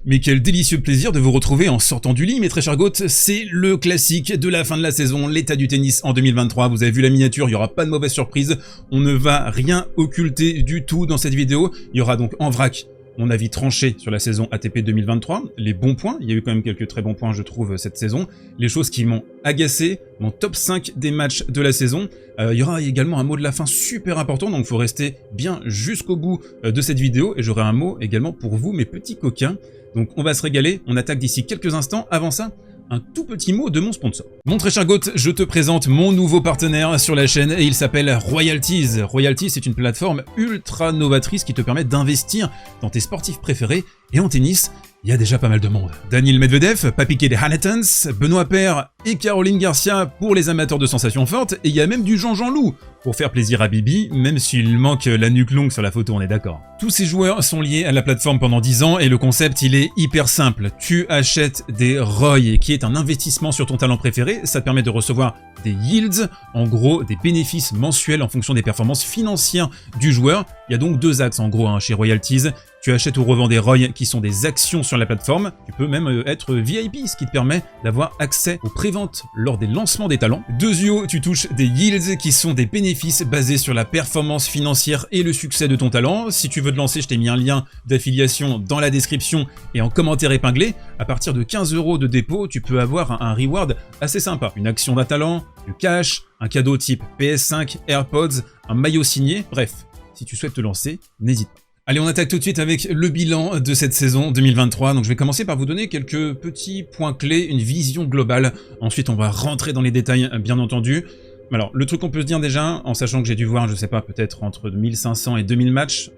Mais quel délicieux plaisir de vous retrouver en sortant du lit, mes très chers goths. C'est le classique de la fin de la saison, l'état du tennis en 2023. Vous avez vu la miniature, il n'y aura pas de mauvaise surprise. On ne va rien occulter du tout dans cette vidéo. Il y aura donc en vrac mon avis tranché sur la saison ATP 2023, les bons points, il y a eu quand même quelques très bons points je trouve cette saison, les choses qui m'ont agacé, mon top 5 des matchs de la saison, il y aura également un mot de la fin super important, donc il faut rester bien jusqu'au bout de cette vidéo, et j'aurai un mot également pour vous mes petits coquins, donc on va se régaler, on attaque d'ici quelques instants, avant ça, un tout petit mot de mon sponsor. Mon très cher Goth, je te présente mon nouveau partenaire sur la chaîne et il s'appelle Royalties. Royalties, c'est une plateforme ultra novatrice qui te permet d'investir dans tes sportifs préférés et en tennis, il y a déjà pas mal de monde. Daniil Medvedev, Papiquet des Hannetons, Benoît Paire et Caroline Garcia pour les amateurs de sensations fortes, et il y a même du Jean Loup pour faire plaisir à Bibi, même s'il manque la nuque longue sur la photo, on est d'accord. Tous ces joueurs sont liés à la plateforme pendant 10 ans et le concept il est hyper simple. Tu achètes des ROI qui est un investissement sur ton talent préféré, ça te permet de recevoir des yields, en gros des bénéfices mensuels en fonction des performances financières du joueur. Il y a donc deux axes en gros chez Royalties. Tu achètes ou revends des ROI qui sont des actions sur la plateforme. Tu peux même être VIP, ce qui te permet d'avoir accès aux préventes lors des lancements des talents. Deuxièmement, tu touches des yields qui sont des bénéfices basés sur la performance financière et le succès de ton talent. Si tu veux te lancer, je t'ai mis un lien d'affiliation dans la description et en commentaire épinglé. À partir de 15 € de dépôt, tu peux avoir un reward assez sympa. Une action d'un talent, du cash, un cadeau type PS5, AirPods, un maillot signé. Bref, si tu souhaites te lancer, n'hésite pas. Allez, on attaque tout de suite avec le bilan de cette saison 2023. Donc je vais commencer par vous donner quelques petits points clés, une vision globale. Ensuite, on va rentrer dans les détails, bien entendu. Alors, le truc qu'on peut se dire déjà, en sachant que j'ai dû voir, je sais pas, peut-être entre 1500 et 2000 matchs,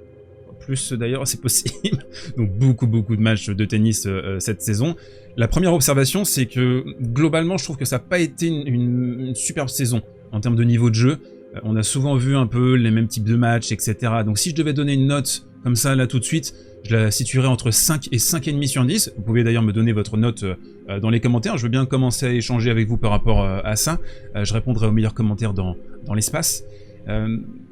plus d'ailleurs, c'est possible. Donc beaucoup de matchs de tennis cette saison. La première observation, c'est que globalement, je trouve que ça n'a pas été une superbe saison en termes de niveau de jeu. On a souvent vu un peu les mêmes types de matchs, etc. Donc si je devais donner une note comme ça, là, tout de suite, je la situerais entre 5 et 5,5 sur 10. Vous pouvez d'ailleurs me donner votre note dans les commentaires. Je veux bien commencer à échanger avec vous par rapport à ça. Je répondrai aux meilleurs commentaires dans l'espace.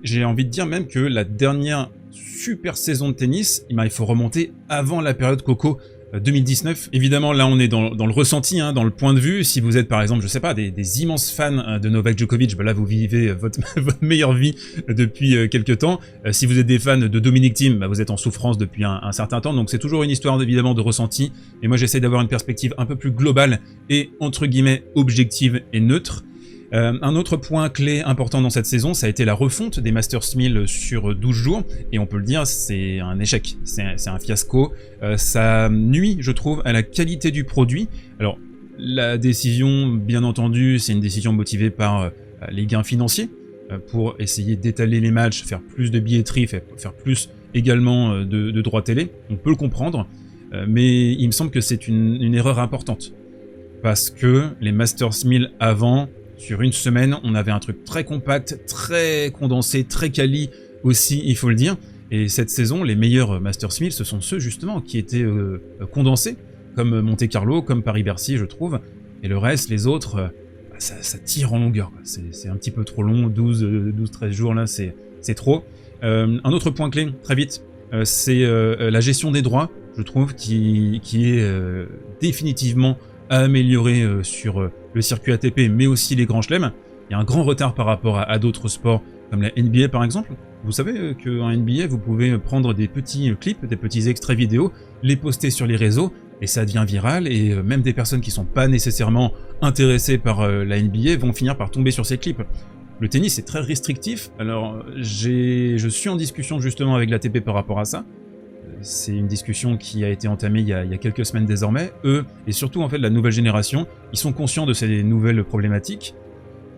J'ai envie de dire même que la dernière super saison de tennis, il faut remonter avant la période Coco 2019. Évidemment, là, on est dans le ressenti, dans le point de vue. Si vous êtes, par exemple, je sais pas, des immenses fans de Novak Djokovic, là, vous vivez votre meilleure vie depuis quelques temps. Si vous êtes des fans de Dominic Thiem, vous êtes en souffrance depuis un certain temps. Donc, c'est toujours une histoire, évidemment, de ressenti. Et moi, j'essaie d'avoir une perspective un peu plus globale et, entre guillemets, objective et neutre. Un autre point clé important dans cette saison, ça a été la refonte des Masters 1000 sur 12 jours, et on peut le dire, c'est un échec, c'est un fiasco, ça nuit, je trouve, à la qualité du produit. Alors, la décision, bien entendu, c'est une décision motivée par les gains financiers, pour essayer d'étaler les matchs, faire plus de billetterie, faire plus également de droits télé, on peut le comprendre, mais il me semble que c'est une erreur importante, parce que les Masters 1000 avant, sur une semaine, on avait un truc très compact, très condensé, très quali aussi, il faut le dire. Et cette saison, les meilleurs Masters 1000, ce sont ceux justement qui étaient condensés, comme Monte Carlo, comme Paris-Bercy, je trouve. Et le reste, les autres, ça tire en longueur. C'est un petit peu trop long, 12-13 jours, là, c'est trop. Un autre point clé, très vite, c'est la gestion des droits, je trouve, qui est définitivement à améliorer sur le circuit ATP, mais aussi les grands chelems. Il y a un grand retard par rapport à d'autres sports, comme la NBA par exemple. Vous savez qu'en NBA, vous pouvez prendre des petits clips, des petits extraits vidéo, les poster sur les réseaux, et ça devient viral, et même des personnes qui sont pas nécessairement intéressées par la NBA vont finir par tomber sur ces clips. Le tennis est très restrictif, alors je suis en discussion justement avec l'ATP par rapport à ça. C'est une discussion qui a été entamée il y a quelques semaines désormais. Eux, et surtout en fait la nouvelle génération, ils sont conscients de ces nouvelles problématiques.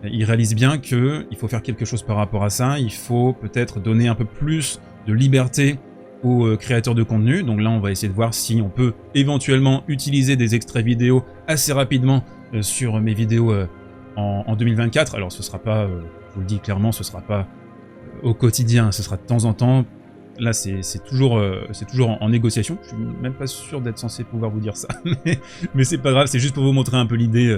Ils réalisent bien qu'il faut faire quelque chose par rapport à ça. Il faut peut-être donner un peu plus de liberté aux créateurs de contenu. Donc là, on va essayer de voir si on peut éventuellement utiliser des extraits vidéo assez rapidement sur mes vidéos en 2024. Alors ce sera pas, je vous le dis clairement, ce sera pas au quotidien, ce sera de temps en temps. Là, c'est toujours en négociation. Je suis même pas sûr d'être censé pouvoir vous dire ça, mais c'est pas grave. C'est juste pour vous montrer un peu l'idée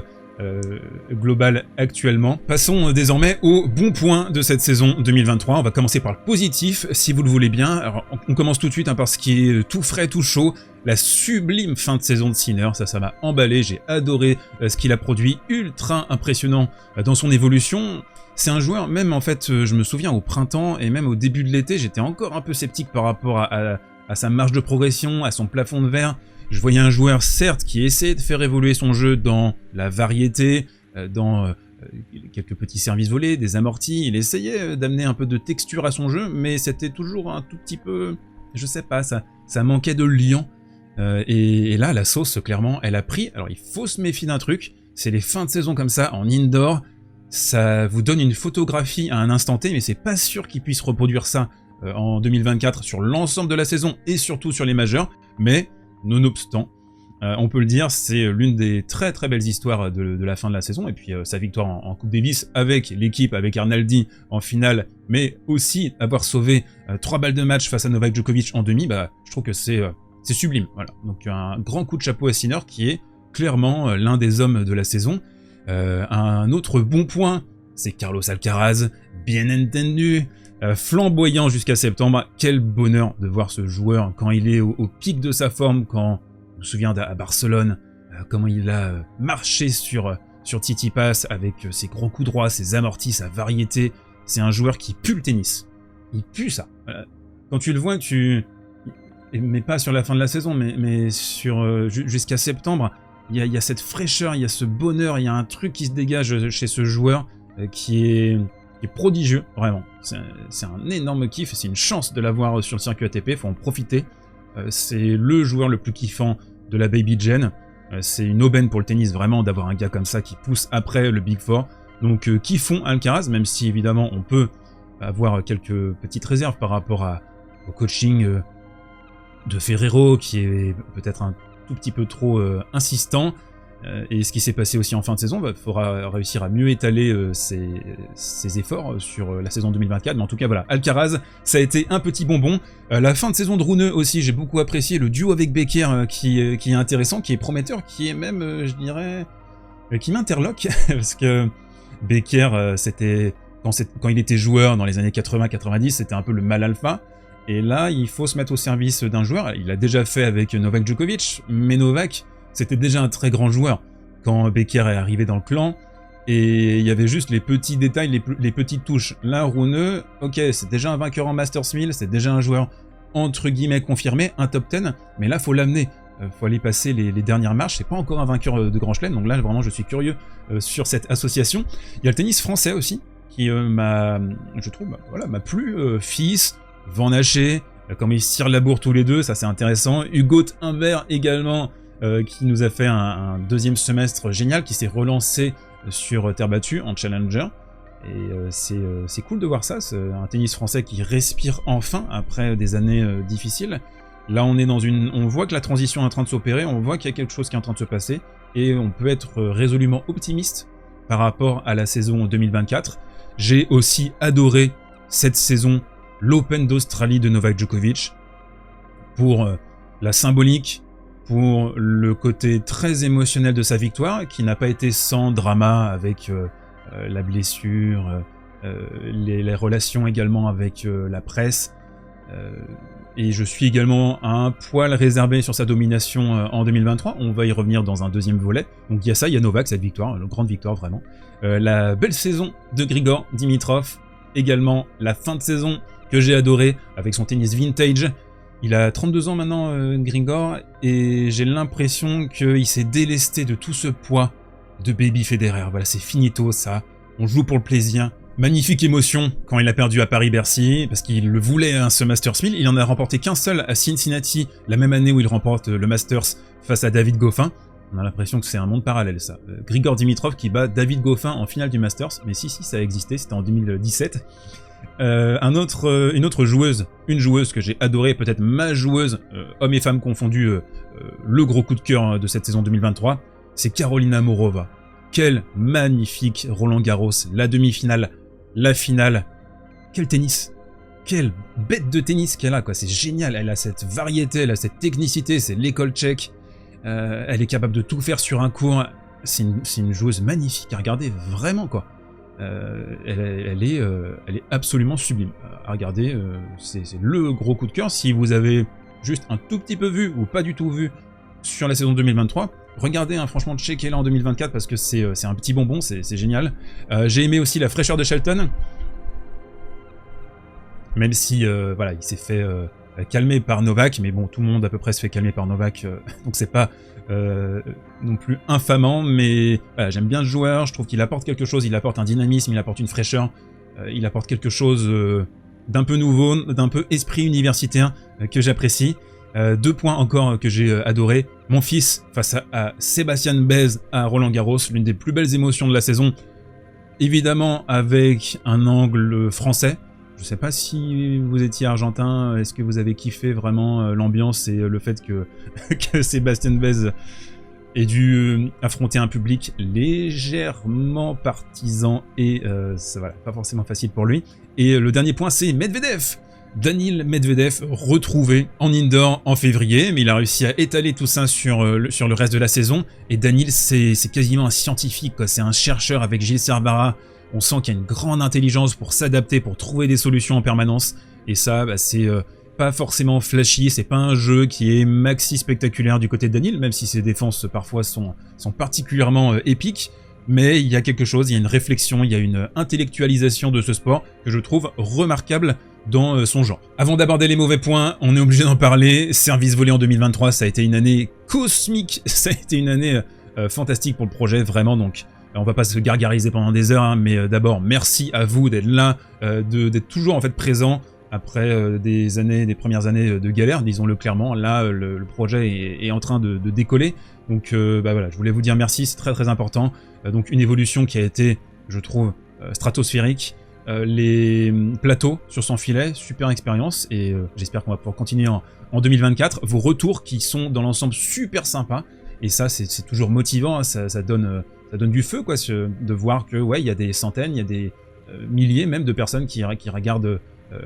global actuellement. Passons désormais au bon point de cette saison 2023. On va commencer par le positif, si vous le voulez bien. Alors, on commence tout de suite par ce qui est tout frais, tout chaud. La sublime fin de saison de Sinner, ça m'a emballé, j'ai adoré ce qu'il a produit, ultra impressionnant dans son évolution. C'est un joueur, même en fait, je me souviens au printemps et même au début de l'été, j'étais encore un peu sceptique par rapport à sa marge de progression, à son plafond de verre. Je voyais un joueur, certes, qui essayait de faire évoluer son jeu dans la variété, dans quelques petits services volés, des amortis. Il essayait d'amener un peu de texture à son jeu, mais c'était toujours un tout petit peu... Je sais pas, ça manquait de liant. Et là, la sauce, clairement, elle a pris. Alors, il faut se méfier d'un truc, c'est les fins de saison comme ça, en indoor. Ça vous donne une photographie à un instant T, mais c'est pas sûr qu'il puisse reproduire ça en 2024 sur l'ensemble de la saison et surtout sur les majeurs. Mais... nonobstant, on peut le dire, c'est l'une des très très belles histoires de la fin de la saison, et puis sa victoire en Coupe Davis avec l'équipe, avec Arnaldi en finale, mais aussi avoir sauvé 3 balles de match face à Novak Djokovic en demi, je trouve que c'est sublime. Voilà. Donc un grand coup de chapeau à Sinner, qui est clairement l'un des hommes de la saison. Un autre bon point, c'est Carlos Alcaraz, bien entendu, flamboyant jusqu'à septembre. Quel bonheur de voir ce joueur quand il est au pic de sa forme, quand je me souviens à Barcelone, comment il a marché sur Tsitsipas avec ses gros coups droits, ses amortis, sa variété. C'est un joueur qui pue le tennis. Il pue ça. Quand tu le vois, mais pas sur la fin de la saison, mais jusqu'à septembre, il y a cette fraîcheur, il y a ce bonheur, il y a un truc qui se dégage chez ce joueur qui est prodigieux, vraiment. C'est un énorme kiff, c'est une chance de l'avoir sur le circuit ATP, faut en profiter. C'est le joueur le plus kiffant de la Baby Gen. C'est une aubaine pour le tennis, vraiment, d'avoir un gars comme ça qui pousse après le Big Four. Donc kiffons Alcaraz, même si évidemment on peut avoir quelques petites réserves par rapport au coaching de Ferrero, qui est peut-être un tout petit peu trop insistant. Et ce qui s'est passé aussi en fin de saison, il faudra réussir à mieux étaler ses efforts sur la saison 2024. Mais en tout cas, voilà, Alcaraz, ça a été un petit bonbon. La fin de saison de Rune aussi, j'ai beaucoup apprécié le duo avec Becker qui est intéressant, qui est prometteur, qui est même, je dirais, qui m'interloque. Parce que Becker, c'était quand il était joueur dans les années 80-90, c'était un peu le mal alpha. Et là, il faut se mettre au service d'un joueur. Il l'a déjà fait avec Novak Djokovic, mais Novak... c'était déjà un très grand joueur quand Becker est arrivé dans le clan, et il y avait juste les petits détails, les petites touches. Là, Rune, ok, c'est déjà un vainqueur en Masters 1000, c'est déjà un joueur entre guillemets confirmé, un top 10, mais là, faut l'amener. Faut aller passer les dernières marches, c'est pas encore un vainqueur de Grand Chelem, donc là, vraiment, je suis curieux sur cette association. Il y a le tennis français aussi, qui je trouve, m'a plu. Fils, Van Haché, comme ils se tirent la bourre tous les deux, ça c'est intéressant. Hugo Humbert également, qui nous a fait un deuxième semestre génial, qui s'est relancé sur terre battue en challenger. Et c'est cool de voir ça, c'est un tennis français qui respire enfin après des années difficiles. Là on voit que la transition est en train de s'opérer, on voit qu'il y a quelque chose qui est en train de se passer, et on peut être résolument optimiste par rapport à la saison 2024. J'ai aussi adoré cette saison l'Open d'Australie de Novak Djokovic, pour la symbolique, pour le côté très émotionnel de sa victoire, qui n'a pas été sans drama avec la blessure, les relations également avec la presse. Et je suis également un poil réservé sur sa domination en 2023. On va y revenir dans un deuxième volet. Donc il y a ça, il y a Novak, cette victoire, une grande victoire vraiment. La belle saison de Grigor Dimitrov, également la fin de saison que j'ai adoré avec son tennis vintage. Il a 32 ans maintenant, Grigor, et j'ai l'impression qu'il s'est délesté de tout ce poids de Baby Federer. Voilà, c'est finito ça, on joue pour le plaisir. Magnifique émotion quand il a perdu à Paris-Bercy, parce qu'il le voulait, hein, ce Masters 1000. Il en a remporté qu'un seul à Cincinnati, la même année où il remporte le Masters face à David Goffin. On a l'impression que c'est un monde parallèle, ça. Grigor Dimitrov qui bat David Goffin en finale du Masters, mais si, ça a existé, c'était en 2017. Une autre joueuse, une joueuse que j'ai adorée, peut-être ma joueuse, hommes et femmes confondus, le gros coup de cœur de cette saison 2023, c'est Carolina Morova. Quel magnifique Roland Garros, la demi-finale, la finale, quel tennis, quelle bête de tennis qu'elle a, quoi. C'est génial, elle a cette variété, elle a cette technicité, c'est l'école tchèque, elle est capable de tout faire sur un court, c'est une joueuse magnifique à regarder, vraiment quoi. Elle est absolument sublime à regarder, c'est le gros coup de cœur. Si vous avez juste un tout petit peu vu ou pas du tout vu sur la saison 2023, regardez, hein, franchement, checkez-la en 2024 parce que c'est un petit bonbon, c'est génial. J'ai aimé aussi la fraîcheur de Shelton, même si voilà, il s'est fait calmer par Novak, mais bon, tout le monde à peu près se fait calmer par Novak, donc c'est pas non plus infamant, mais voilà, j'aime bien le joueur, je trouve qu'il apporte quelque chose, il apporte un dynamisme, il apporte une fraîcheur, il apporte quelque chose d'un peu nouveau, d'un peu esprit universitaire que j'apprécie. 2 points encore que j'ai adoré. Mon fils face à Sébastien Baez à Roland Garros, l'une des plus belles émotions de la saison, évidemment avec un angle français. Je sais pas si vous étiez argentin, est-ce que vous avez kiffé vraiment l'ambiance et le fait que, que Sébastien Baez ait dû affronter un public légèrement partisan et ça, voilà, pas forcément facile pour lui. Et le dernier point, c'est Medvedev. Daniil Medvedev retrouvé en indoor en février, mais il a réussi à étaler tout ça sur le reste de la saison. Et Daniil, c'est quasiment un scientifique, quoi. C'est un chercheur avec Gilles Servara. On sent qu'il y a une grande intelligence pour s'adapter, pour trouver des solutions en permanence. Et ça, bah, c'est pas forcément flashy, c'est pas un jeu qui est maxi spectaculaire du côté de Daniil, même si ses défenses parfois sont particulièrement épiques. Mais il y a quelque chose, il y a une réflexion, il y a une intellectualisation de ce sport que je trouve remarquable dans son genre. Avant d'aborder les mauvais points, on est obligé d'en parler. Service volé en 2023, ça a été une année cosmique, ça a été une année fantastique pour le projet, vraiment. Donc on va pas se gargariser pendant des heures, hein, mais d'abord merci à vous d'être là, d'être toujours en fait présent après des premières années de galère, disons-le clairement. Là, le projet est en train de décoller. Donc bah voilà, je voulais vous dire merci, c'est très très important. Donc une évolution qui a été, je trouve, stratosphérique. Les plateaux sur son filet, super expérience, et j'espère qu'on va pouvoir continuer en 2024. Vos retours qui sont dans l'ensemble super sympas, et ça c'est toujours motivant, hein, ça donne du feu quoi, de voir que ouais, il y a des centaines, il y a des milliers même de personnes qui regardent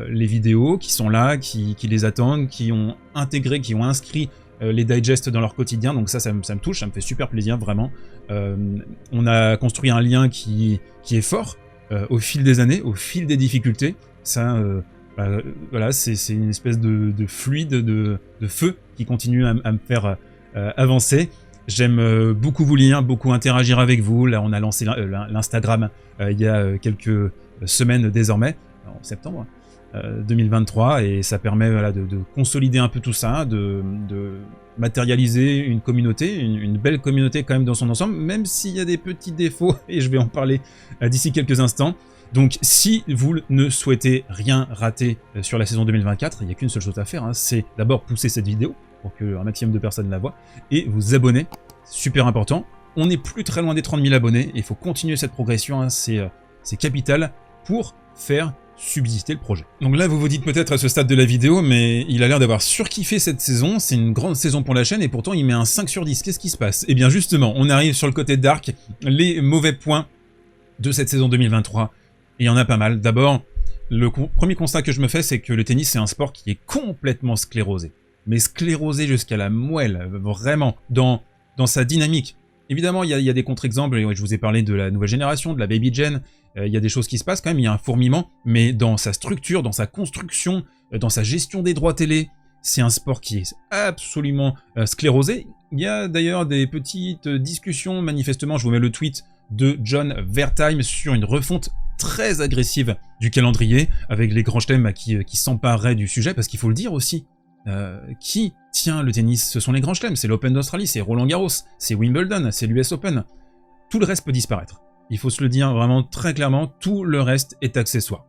les vidéos, qui sont là, qui les attendent, qui ont intégré, qui ont inscrit les digests dans leur quotidien. Donc ça me touche, ça me fait super plaisir vraiment. On a construit un lien qui est fort au fil des années, au fil des difficultés. Ça, voilà, c'est une espèce de fluide, de feu qui continue à me faire avancer. J'aime beaucoup vous lire, beaucoup interagir avec vous. Là, on a lancé l'Instagram il y a quelques semaines désormais, en septembre 2023, et ça permet voilà, de consolider un peu tout ça, de matérialiser une communauté, une belle communauté quand même dans son ensemble, même s'il y a des petits défauts, et je vais en parler d'ici quelques instants. Donc si vous ne souhaitez rien rater sur la saison 2024, il n'y a qu'une seule chose à faire, hein, c'est d'abord pousser cette vidéo pour qu'un maximum de personnes la voient, et vous abonner, super important. On n'est plus très loin des 30 000 abonnés, et il faut continuer cette progression, hein, c'est capital pour faire subsister le projet. Donc là, vous vous dites peut-être à ce stade de la vidéo, mais il a l'air d'avoir surkiffé cette saison, c'est une grande saison pour la chaîne, et pourtant il met un 5 sur 10, qu'est-ce qui se passe? Eh bien justement, on arrive sur le côté dark, les mauvais points de cette saison 2023, et il y en a pas mal. D'abord, le premier constat que je me fais, c'est que le tennis, c'est un sport qui est complètement sclérosé. Mais sclérosé jusqu'à la moelle, vraiment, dans sa dynamique. Évidemment, il y a des contre-exemples, et je vous ai parlé de la nouvelle génération, de la baby gen, il y a des choses qui se passent quand même, il y a un fourmillement, mais dans sa structure, dans sa construction, dans sa gestion des droits télé, c'est un sport qui est absolument sclérosé. Il y a d'ailleurs des petites discussions, manifestement, je vous mets le tweet de John Wertheim sur une refonte très agressive du calendrier, avec les grands chelems qui s'empareraient du sujet, parce qu'il faut le dire aussi, qui tient le tennis? Ce sont les grands chelems, c'est l'Open d'Australie, c'est Roland Garros, c'est Wimbledon, c'est l'US Open. Tout le reste peut disparaître. Il faut se le dire vraiment très clairement, tout le reste est accessoire.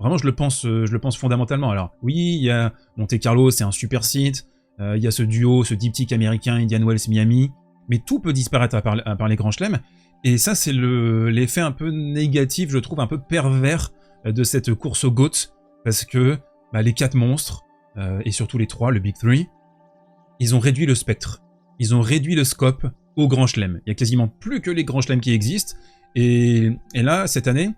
Vraiment, je le pense fondamentalement. Alors oui, il y a Monte Carlo, c'est un super site, il y a ce duo, ce diptyque américain, Indian Wells, Miami, mais tout peut disparaître à part les grands chelems, et ça c'est l'effet un peu négatif, je trouve, un peu pervers de cette course au GOAT, parce que les 4 monstres, et surtout les 3, le Big 3, ils ont réduit le spectre, ils ont réduit le scope aux grands chelems. Il y a quasiment plus que les grands chelems qui existent, et là, cette année,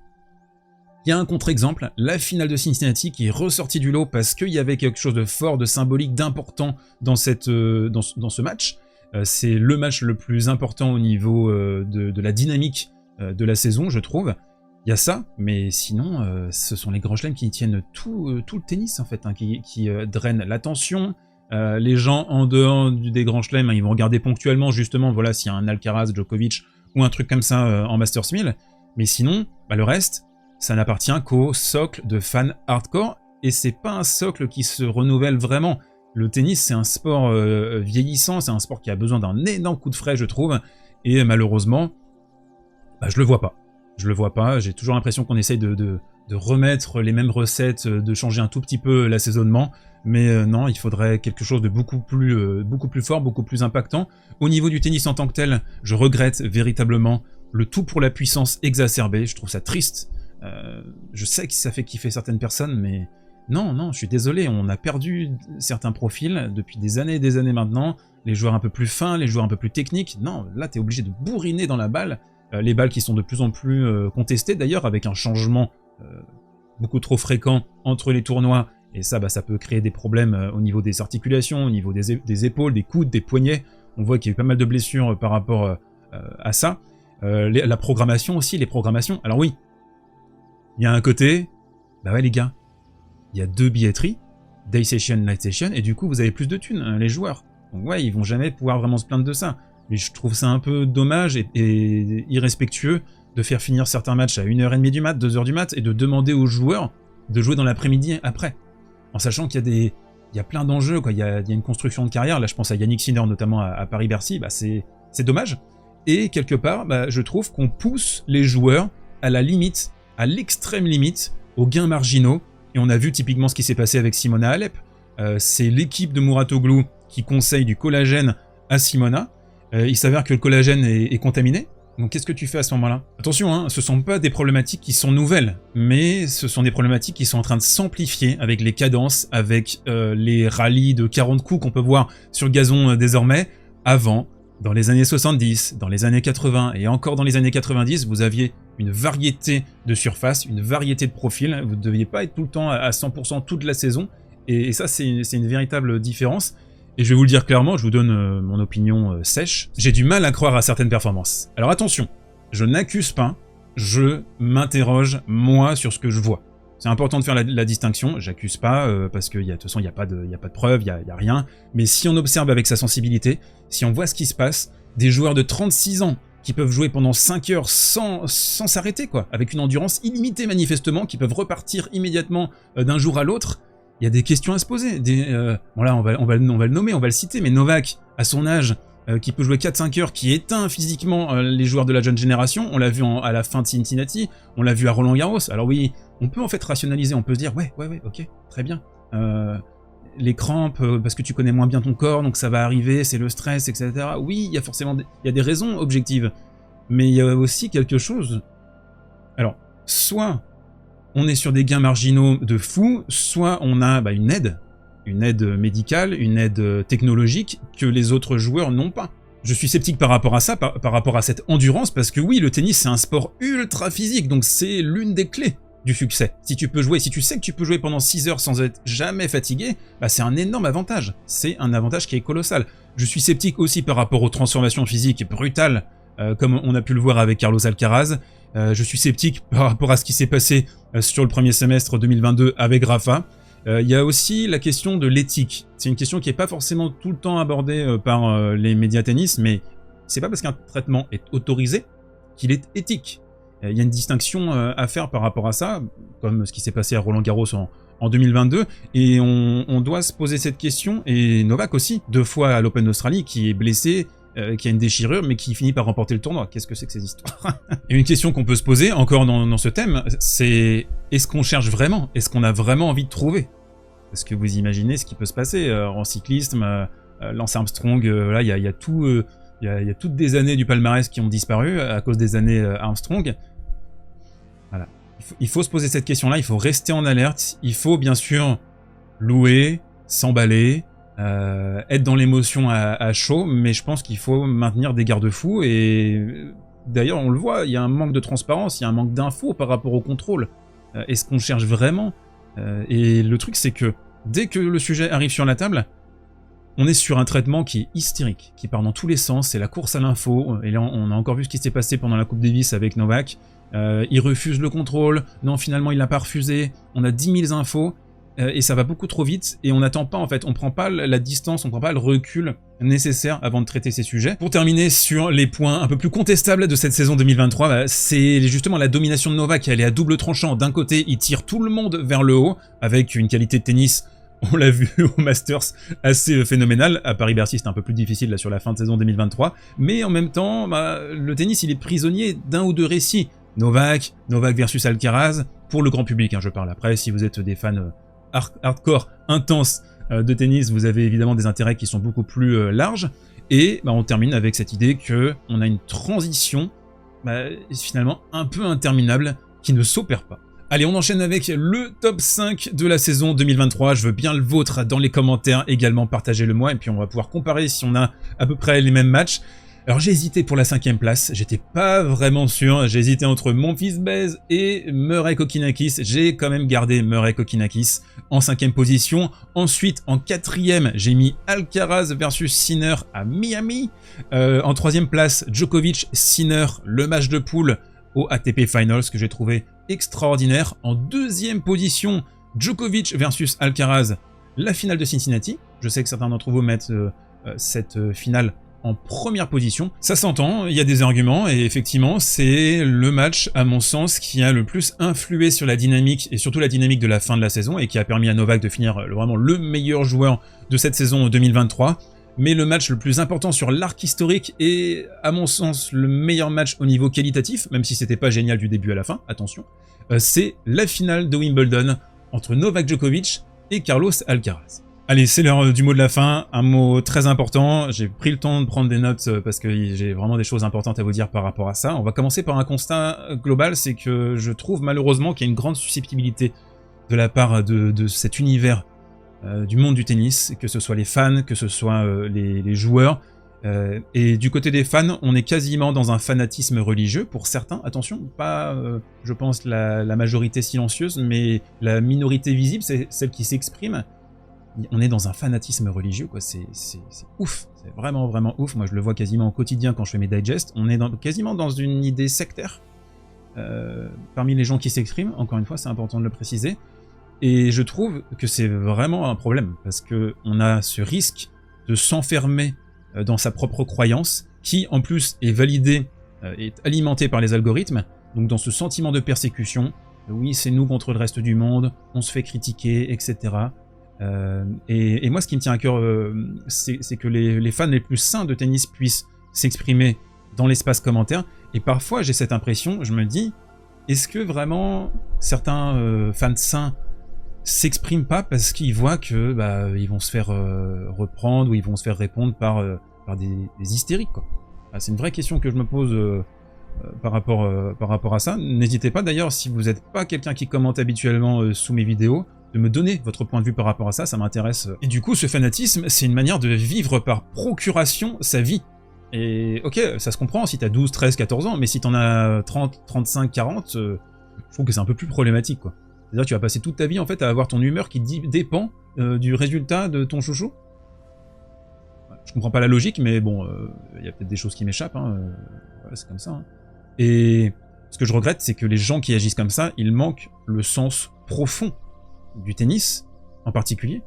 il y a un contre-exemple, la finale de Cincinnati qui est ressortie du lot parce qu'il y avait quelque chose de fort, de symbolique, d'important dans ce match. C'est le match le plus important au niveau de la dynamique de la saison, je trouve. Il y a ça, mais sinon, ce sont les grands chelems qui tiennent tout le tennis, en fait, hein, qui drainent l'attention. Les gens en dehors des grands chelems, hein, ils vont regarder ponctuellement, justement, voilà, s'il y a un Alcaraz, Djokovic, ou un truc comme ça en Masters 1000. Mais sinon, bah, le reste, ça n'appartient qu'au socle de fans hardcore, et c'est pas un socle qui se renouvelle vraiment. Le tennis, c'est un sport vieillissant, c'est un sport qui a besoin d'un énorme coup de frais, je trouve, et malheureusement, bah, je le vois pas. Je le vois pas, j'ai toujours l'impression qu'on essaye de remettre les mêmes recettes, de changer un tout petit peu l'assaisonnement, mais non, il faudrait quelque chose de beaucoup plus fort, beaucoup plus impactant. Au niveau du tennis en tant que tel, je regrette véritablement le tout pour la puissance exacerbée, je trouve ça triste. Je sais que ça fait kiffer certaines personnes, mais non, je suis désolé, on a perdu certains profils depuis des années et des années maintenant, les joueurs un peu plus fins, les joueurs un peu plus techniques. Non, là t'es obligé de bourriner dans la balle, les balles qui sont de plus en plus contestées d'ailleurs, avec un changement beaucoup trop fréquent entre les tournois, et ça, bah, ça peut créer des problèmes au niveau des articulations, au niveau des épaules, des coudes, des poignets. On voit qu'il y a eu pas mal de blessures par rapport à ça. La programmation aussi, les programmations. Alors oui, il y a un côté, bah ouais les gars, il y a 2 billetteries, Day Session, Night Session, et du coup vous avez plus de thunes, hein, les joueurs. Donc ouais, ils vont jamais pouvoir vraiment se plaindre de ça. Mais je trouve ça un peu dommage et irrespectueux de faire finir certains matchs à 1h30 du mat, 2h du mat, et de demander aux joueurs de jouer dans l'après-midi après. En sachant qu'il y a plein d'enjeux, quoi. Il y a une construction de carrière. Là, je pense à Yannick Sinner, notamment à Paris-Bercy. Bah, c'est dommage. Et quelque part, bah, je trouve qu'on pousse les joueurs à la limite, à l'extrême limite, aux gains marginaux. Et on a vu typiquement ce qui s'est passé avec Simona Halep. C'est l'équipe de Mouratoglou qui conseille du collagène à Simona. Il s'avère que le collagène est contaminé. Donc qu'est-ce que tu fais à ce moment-là? Attention, hein, ce ne sont pas des problématiques qui sont nouvelles, mais ce sont des problématiques qui sont en train de s'amplifier avec les cadences, avec les rallyes de 40 coups qu'on peut voir sur le gazon désormais. Avant, dans les années 70, dans les années 80 et encore dans les années 90, vous aviez une variété de surfaces, une variété de profils. Vous ne deviez pas être tout le temps à 100% toute la saison. Et ça, c'est une véritable différence. Et je vais vous le dire clairement, je vous donne mon opinion sèche. J'ai du mal à croire à certaines performances. Alors attention, je n'accuse pas, je m'interroge moi sur ce que je vois. C'est important de faire la distinction, j'accuse pas, parce que de toute façon il n'y a pas de preuve, il y a rien. Mais si on observe avec sa sensibilité, si on voit ce qui se passe, des joueurs de 36 ans qui peuvent jouer pendant 5 heures sans s'arrêter, quoi, avec une endurance illimitée manifestement, qui peuvent repartir immédiatement d'un jour à l'autre, il y a des questions à se poser. Bon là, on va le nommer, on va le citer, mais Novak, à son âge, qui peut jouer 4-5 heures, qui éteint physiquement les joueurs de la jeune génération, on l'a vu à la fin de Cincinnati, on l'a vu à Roland-Garros. Alors oui, on peut en fait rationaliser, on peut se dire, ouais, ok, très bien. Les crampes, parce que tu connais moins bien ton corps, donc ça va arriver, c'est le stress, etc. Oui, il y a forcément il y a des raisons objectives, mais il y a aussi quelque chose... Alors, soit on est sur des gains marginaux de fou, soit on a une aide médicale, une aide technologique que les autres joueurs n'ont pas. Je suis sceptique par rapport à ça, par rapport à cette endurance, parce que oui, le tennis c'est un sport ultra physique, donc c'est l'une des clés du succès. Si tu sais que tu peux jouer pendant 6 heures sans être jamais fatigué, bah c'est un énorme avantage. C'est un avantage qui est colossal. Je suis sceptique aussi par rapport aux transformations physiques brutales, comme on a pu le voir avec Carlos Alcaraz. Je suis sceptique par rapport à ce qui s'est passé sur le premier semestre 2022 avec Rafa. Il y a aussi la question de l'éthique. C'est une question qui n'est pas forcément tout le temps abordée par les médias tennis, mais c'est pas parce qu'un traitement est autorisé qu'il est éthique. Il y a une distinction à faire par rapport à ça, comme ce qui s'est passé à Roland-Garros en 2022, et on doit se poser cette question, et Novak aussi, 2 fois à l'Open d'Australie, qui est blessé, qui a une déchirure, mais qui finit par remporter le tournoi. Qu'est-ce que c'est que ces histoires? Et une question qu'on peut se poser, encore dans ce thème, c'est est-ce qu'on cherche vraiment? Est-ce qu'on a vraiment envie de trouver? Parce que vous imaginez ce qui peut se passer en cyclisme, Lance Armstrong, là il y a tout... Il y a toutes des années du palmarès qui ont disparu à cause des années Armstrong. Voilà. Il faut se poser cette question-là, il faut rester en alerte, il faut bien sûr louer, s'emballer, être dans l'émotion à chaud, mais je pense qu'il faut maintenir des garde-fous, et d'ailleurs on le voit, il y a un manque de transparence, il y a un manque d'infos par rapport au contrôle. Est-ce qu'on cherche vraiment? Et le truc c'est que dès que le sujet arrive sur la table, On est sur un traitement qui est hystérique, qui part dans tous les sens, c'est la course à l'info, et là on a encore vu ce qui s'est passé pendant la Coupe Davis avec Novak, il refuse le contrôle, non finalement il l'a pas refusé, on a 10 000 infos, et ça va beaucoup trop vite, et on n'attend pas en fait, on prend pas la distance, on prend pas le recul nécessaire avant de traiter ces sujets. Pour terminer sur les points un peu plus contestables de cette saison 2023, c'est justement la domination de Novak, elle est à double tranchant. D'un côté, il tire tout le monde vers le haut, avec une qualité de tennis, on l'a vu au Masters, assez phénoménal. À Paris-Bercy, c'était un peu plus difficile là sur la fin de saison 2023, mais en même temps, le tennis, il est prisonnier d'un ou deux récits. Novak versus Alcaraz, pour le grand public, hein, je parle. Après, si vous êtes des fans hardcore, intenses de tennis, vous avez évidemment des intérêts qui sont beaucoup plus larges. Et on termine avec cette idée que on a une transition finalement un peu interminable qui ne s'opère pas. Allez, on enchaîne avec le top 5 de la saison 2023. Je veux bien le vôtre dans les commentaires également, partagez-le moi, et puis on va pouvoir comparer si on a à peu près les mêmes matchs. Alors j'ai hésité pour la 5e place, j'étais pas vraiment sûr, j'ai hésité entre Memphis Baez et Murray Kokkinakis, j'ai quand même gardé Murray Kokkinakis en 5e position. Ensuite en 4e, j'ai mis Alcaraz versus Sinner à Miami. En 3e place, Djokovic Sinner, le match de poule au ATP Finals que j'ai trouvé extraordinaire. En 2e position, Djokovic versus Alcaraz, la finale de Cincinnati. Je sais que certains d'entre vous mettent cette finale en première position. Ça s'entend, il y a des arguments, et effectivement, c'est le match, à mon sens, qui a le plus influé sur la dynamique, et surtout la dynamique de la fin de la saison, et qui a permis à Novak de finir vraiment le meilleur joueur de cette saison 2023. Mais le match le plus important sur l'arc historique, et à mon sens, le meilleur match au niveau qualitatif, même si c'était pas génial du début à la fin, attention, c'est la finale de Wimbledon entre Novak Djokovic et Carlos Alcaraz. Allez, c'est l'heure du mot de la fin, un mot très important. J'ai pris le temps de prendre des notes parce que j'ai vraiment des choses importantes à vous dire par rapport à ça. On va commencer par un constat global, c'est que je trouve malheureusement qu'il y a une grande susceptibilité de la part de cet univers du monde du tennis, que ce soit les fans, que ce soit les joueurs. Et du côté des fans, on est quasiment dans un fanatisme religieux, pour certains, attention, pas, je pense, la majorité silencieuse, mais la minorité visible, c'est celle qui s'exprime. On est dans un fanatisme religieux, quoi. C'est ouf, c'est vraiment vraiment ouf. Moi je le vois quasiment au quotidien quand je fais mes digests. On est quasiment dans une idée sectaire parmi les gens qui s'expriment, encore une fois c'est important de le préciser, et je trouve que c'est vraiment un problème, parce que on a ce risque de s'enfermer dans sa propre croyance, qui en plus est validée, est alimentée par les algorithmes, donc dans ce sentiment de persécution, oui c'est nous contre le reste du monde, on se fait critiquer, etc. Et moi ce qui me tient à cœur, c'est que les fans les plus sains de tennis puissent s'exprimer dans l'espace commentaire, et parfois j'ai cette impression, je me dis, est-ce que vraiment certains fans sains s'expriment pas parce qu'ils voient que ils vont se faire reprendre, ou ils vont se faire répondre par des hystériques, quoi. C'est une vraie question que je me pose par rapport à ça. N'hésitez pas d'ailleurs, si vous n'êtes pas quelqu'un qui commente habituellement sous mes vidéos, de me donner votre point de vue par rapport à ça, ça m'intéresse. Et du coup, ce fanatisme, c'est une manière de vivre par procuration sa vie. Et ok, ça se comprend si t'as 12, 13, 14 ans, mais si t'en as 30, 35, 40, je trouve que c'est un peu plus problématique, quoi. C'est-à-dire que tu vas passer toute ta vie, en fait, à avoir ton humeur qui dépend du résultat de ton chouchou. Je comprends pas la logique, mais bon, y a peut-être des choses qui m'échappent, hein. Voilà, c'est comme ça, hein. Et ce que je regrette, c'est que les gens qui agissent comme ça, ils manquent le sens profond du tennis en particulier,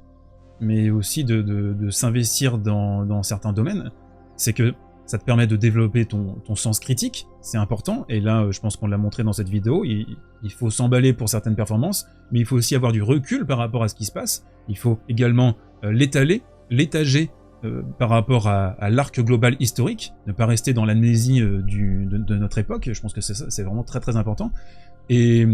mais aussi de s'investir dans certains domaines. C'est que ça te permet de développer ton sens critique, c'est important, et là je pense qu'on l'a montré dans cette vidéo, il faut s'emballer pour certaines performances, mais il faut aussi avoir du recul par rapport à ce qui se passe, il faut également l'étager par rapport à l'arc global historique, ne pas rester dans l'amnésie de notre époque. Je pense que c'est vraiment très très important, et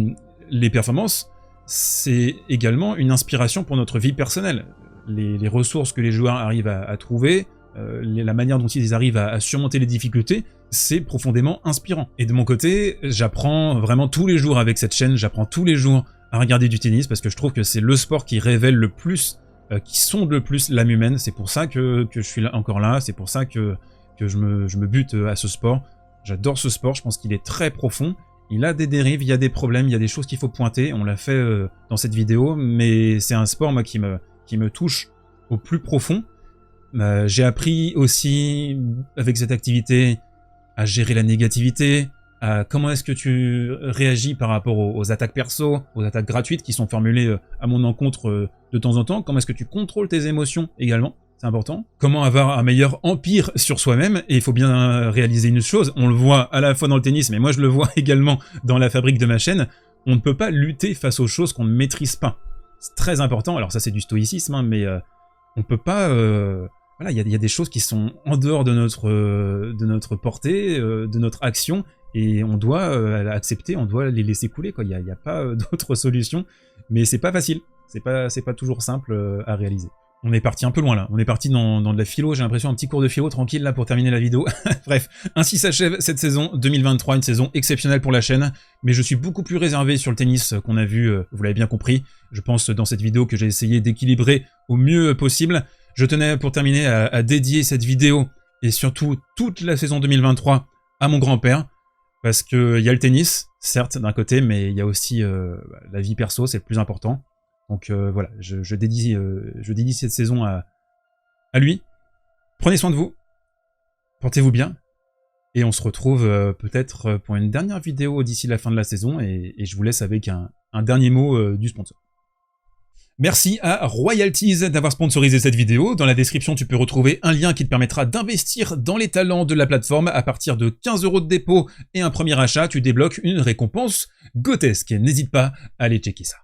les performances, c'est également une inspiration pour notre vie personnelle. Les ressources que les joueurs arrivent à trouver, la manière dont ils arrivent à surmonter les difficultés, c'est profondément inspirant. Et de mon côté, j'apprends vraiment tous les jours avec cette chaîne, j'apprends tous les jours à regarder du tennis, parce que je trouve que c'est le sport qui révèle le plus, qui sonde le plus l'âme humaine. C'est pour ça que je suis encore là, c'est pour ça que je me bute à ce sport. J'adore ce sport, je pense qu'il est très profond. Il a des dérives, il y a des problèmes, il y a des choses qu'il faut pointer, on l'a fait dans cette vidéo, mais c'est un sport moi qui me touche au plus profond. J'ai appris aussi, avec cette activité, à gérer la négativité, à comment est-ce que tu réagis par rapport aux attaques perso, aux attaques gratuites qui sont formulées à mon encontre de temps en temps, comment est-ce que tu contrôles tes émotions également, c'est important. Comment avoir un meilleur empire sur soi-même, et il faut bien réaliser une chose, on le voit à la fois dans le tennis, mais moi je le vois également dans la fabrique de ma chaîne, on ne peut pas lutter face aux choses qu'on ne maîtrise pas. C'est très important, alors ça c'est du stoïcisme, hein, mais on peut pas... voilà, il y a des choses qui sont en dehors de notre portée, de notre action, et on doit accepter, on doit les laisser couler, quoi. Il y a pas d'autre solution, mais c'est pas facile, c'est pas toujours simple à réaliser. On est parti un peu loin là, on est parti dans de la philo, j'ai l'impression un petit cours de philo tranquille là pour terminer la vidéo. Bref, ainsi s'achève cette saison 2023, une saison exceptionnelle pour la chaîne, mais je suis beaucoup plus réservé sur le tennis qu'on a vu, vous l'avez bien compris. Je pense dans cette vidéo que j'ai essayé d'équilibrer au mieux possible. Je tenais pour terminer à dédier cette vidéo, et surtout toute la saison 2023, à mon grand-père, parce qu'il y a le tennis, certes d'un côté, mais il y a aussi la vie perso, c'est le plus important. Donc voilà, je dédie cette saison à lui. Prenez soin de vous, portez-vous bien, et on se retrouve peut-être pour une dernière vidéo d'ici la fin de la saison, et je vous laisse avec un dernier mot du sponsor. Merci à Royalties d'avoir sponsorisé cette vidéo. Dans la description, tu peux retrouver un lien qui te permettra d'investir dans les talents de la plateforme. À partir de 15 € de dépôt et un premier achat, tu débloques une récompense grotesque. N'hésite pas à aller checker ça.